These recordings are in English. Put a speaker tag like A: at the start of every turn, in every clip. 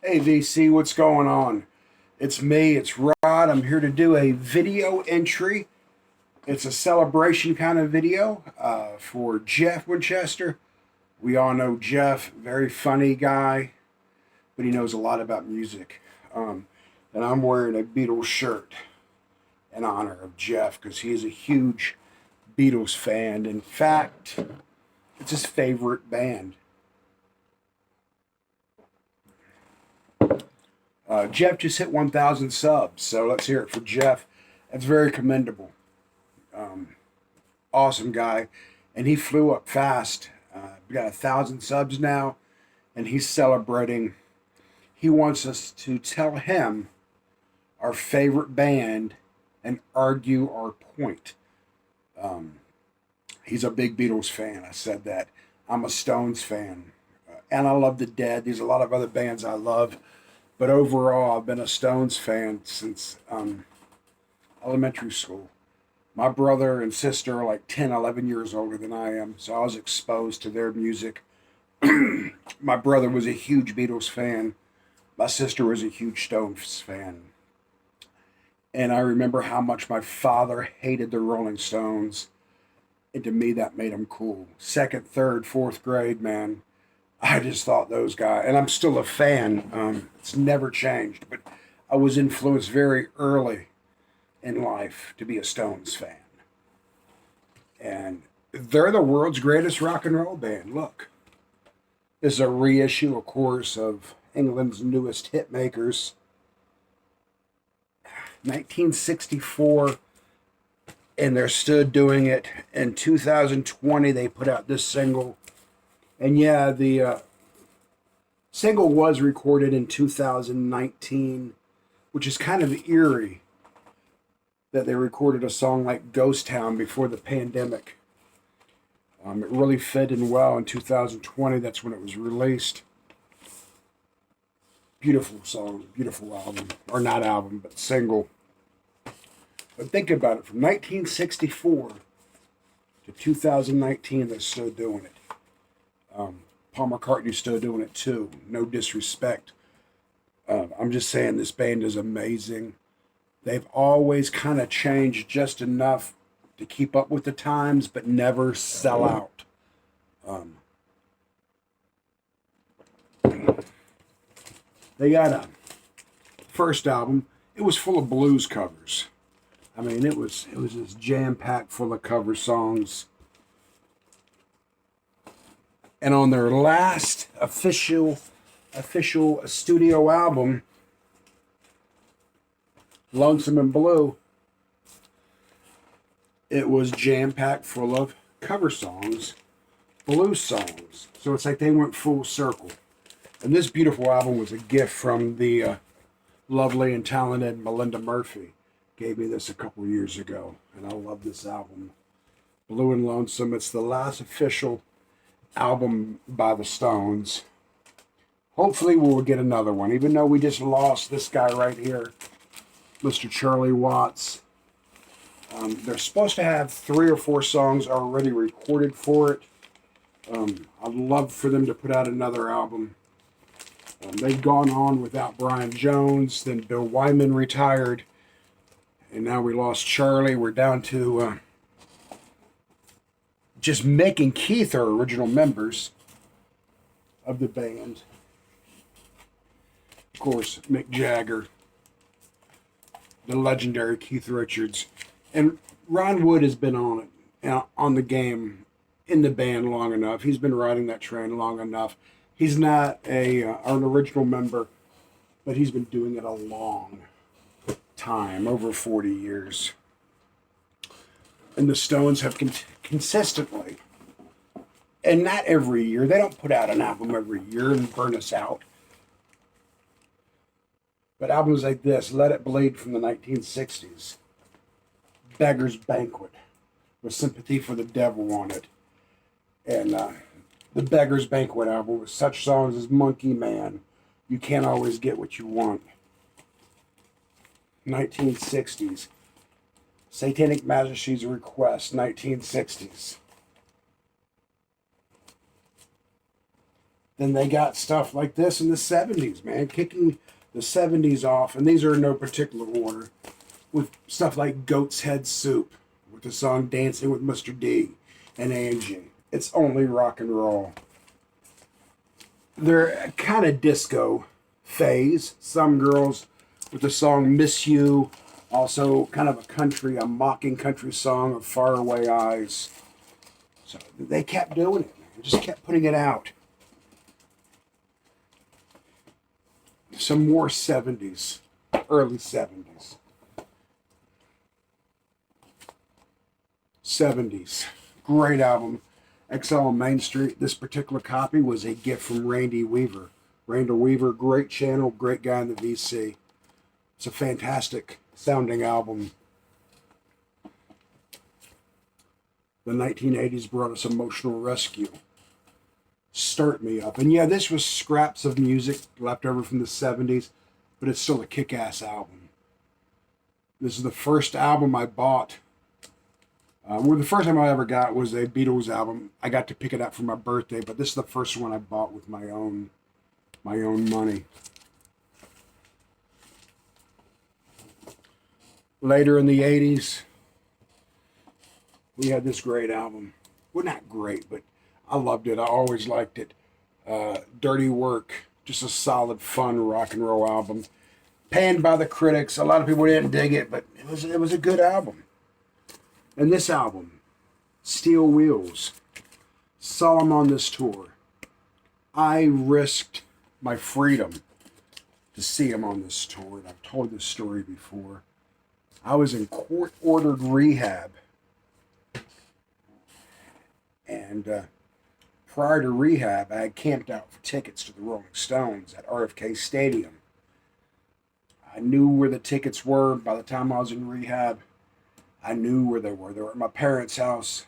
A: Hey VC, what's going on? It's me, it's Rod. I'm here to do a video entry. It's a celebration kind of video for Jeff Winchester. We all know Jeff, very funny guy, but he knows a lot about music. And I'm wearing a Beatles shirt in honor of Jeff because he is a huge Beatles fan. In fact, it's his favorite band. Jeff just hit 1,000 subs, so let's hear it for Jeff. That's very commendable. Awesome guy, and he flew up fast. We got 1,000 subs now, and he's celebrating. He wants us to tell him our favorite band and argue our point. He's a big Beatles fan. I said that. I'm a Stones fan, and I love the Dead. There's a lot of other bands I love. But overall, I've been a Stones fan since elementary school. My brother and sister are like 10, 11 years older than I am, so I was exposed to their music. My brother was a huge Beatles fan. My sister was a huge Stones fan. And I remember how much my father hated the Rolling Stones. And to me, that made them cool. Second, third, fourth grade, man. I just thought those guys, and I'm still a fan. It's never changed, but I was influenced very early in life to be a Stones fan. And they're the world's greatest rock and roll band. Look, this is a reissue, of course, of England's newest hit makers. 1964, and they're still doing it. In 2020, they put out this single. And yeah, the single was recorded in 2019, which is kind of eerie that they recorded a song like Ghost Town before the pandemic. It really fit in well in 2020. That's when it was released. Beautiful song, beautiful album. Or not album, but single. But think about it. From 1964 to 2019, they're still doing it. Paul McCartney's still doing it too. No disrespect. I'm just saying this band is amazing. They've always kind of changed just enough to keep up with the times, but never sell out. They got a first album. It was full of blues covers. I mean, it was just jam packed full of cover songs. And on their last official studio album, Lonesome and Blue, it was jam-packed full of cover songs, blues songs. So it's like they went full circle. And this beautiful album was a gift from the lovely and talented Melinda Murphy. Gave me this a couple years ago, and I love this album. Blue and Lonesome. It's the last official album by the Stones. Hopefully we'll get another one, even though we just lost this guy right here, Mr. Charlie Watts. They're supposed to have 3 or 4 songs already recorded for it. I'd love for them to put out another album. They've gone on without Brian Jones, then Bill Wyman retired, and now we lost Charlie. We're down to just Mick and Keith are original members of the band. Of course, Mick Jagger, the legendary Keith Richards, and Ron Wood has been on the game in the band long enough. He's been riding that train long enough. He's not an original member, but he's been doing it a long time, over 40 years. And the Stones have consistently, and not every year, they don't put out an album every year and burn us out. But albums like this, Let It Bleed from the 1960s, Beggar's Banquet, with Sympathy for the Devil on it, and the Beggar's Banquet album with such songs as Monkey Man, You Can't Always Get What You Want. 1960s. Satanic Majesty's Request, 1960s. Then they got stuff like this in the 70s, man, kicking the 70s off. And these are in no particular order, with stuff like Goat's Head Soup, with the song Dancing with Mr. D and Angie. It's only rock and roll. They're kind of disco phase. Some girls with the song Miss You, also kind of a mocking country song of Faraway Eyes. So they kept doing it, man. Just kept putting it out. Some more 70s, early 70s. 70s. Great album. XL on Main Street. This particular copy was a gift from Randy Weaver. Randall Weaver, great channel, great guy in the VC. It's a fantastic sounding album. The 1980s brought us Emotional Rescue. Start Me Up. And yeah, this was scraps of music left over from the 70s, but it's still a kick-ass album. This is the first album I bought. The first time I ever got was a Beatles album. I got to pick it up for my birthday, but this is the first one I bought with my own money. Later in the 80s, we had this great album. Well, not great, but I loved it. I always liked it. Dirty Work, just a solid, fun rock and roll album. Panned by the critics. A lot of people didn't dig it, but it was a good album. And this album, Steel Wheels, saw him on this tour. I risked my freedom to see him on this tour, and I've told this story before. I was in court-ordered rehab, and prior to rehab, I had camped out for tickets to the Rolling Stones at RFK Stadium. I knew where the tickets were by the time I was in rehab. I knew where they were. They were at my parents' house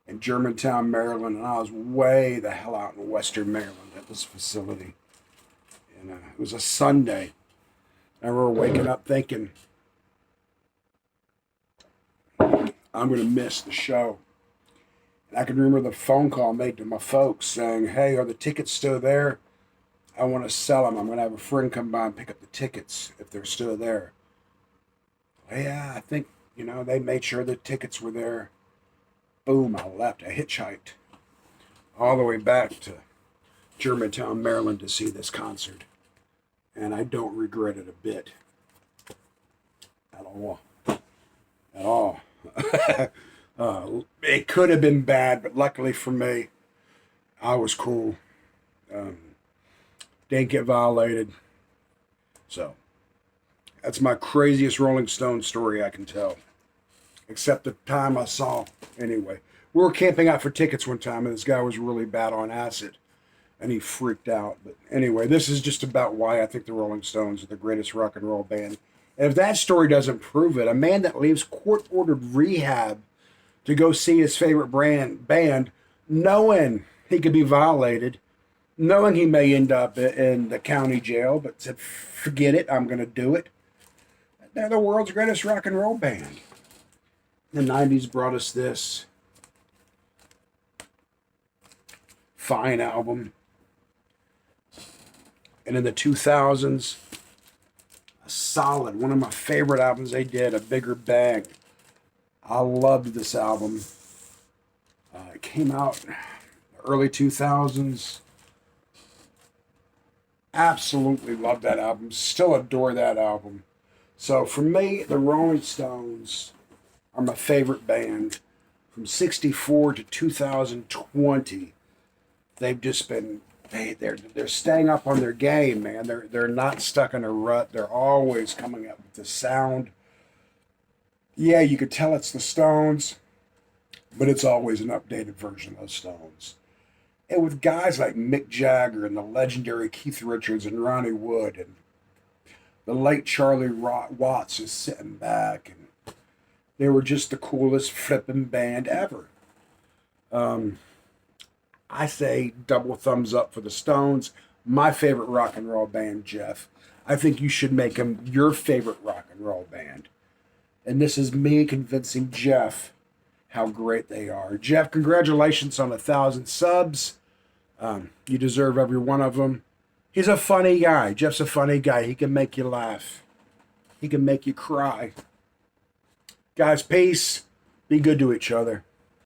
A: in Germantown, Maryland, and I was way the hell out in Western Maryland at this facility. And it was a Sunday. I remember waking up thinking, I'm going to miss the show. And I can remember the phone call made to my folks saying, hey, are the tickets still there? I want to sell them. I'm going to have a friend come by and pick up the tickets if they're still there. Well, yeah, I think, they made sure the tickets were there. Boom, I left. I hitchhiked all the way back to Germantown, Maryland to see this concert. And I don't regret it a bit. At all. At all. It could have been bad, but luckily for me, I was cool. Didn't get violated. So, that's my craziest Rolling Stone story I can tell. Except the time I saw, anyway. We were camping out for tickets one time, and this guy was really bad on acid. And he freaked out. But anyway, this is just about why I think the Rolling Stones are the greatest rock and roll band. And if that story doesn't prove it, a man that leaves court-ordered rehab to go see his favorite band, knowing he could be violated, knowing he may end up in the county jail, but said, forget it, I'm going to do it. They're the world's greatest rock and roll band. The 90s brought us this fine album. And in the 2000s, a solid, one of my favorite albums they did, A Bigger Bang. I loved this album. It came out in the early 2000s. Absolutely loved that album. Still adore that album. So for me, the Rolling Stones are my favorite band. From 64 to 2020, they've just been, they're staying up on their game, man. They're not stuck in a rut. They're always coming up with the sound. Yeah, you could tell it's the Stones, but it's always an updated version of the Stones. And with guys like Mick Jagger and the legendary Keith Richards and Ronnie Wood and the late Charlie Watts just sitting back, and they were just the coolest flipping band ever. I say double thumbs up for the Stones. My favorite rock and roll band, Jeff. I think you should make them your favorite rock and roll band. And this is me convincing Jeff how great they are. Jeff, congratulations on 1,000 subs. You deserve every one of them. He's a funny guy. Jeff's a funny guy. He can make you laugh. He can make you cry. Guys, peace. Be good to each other.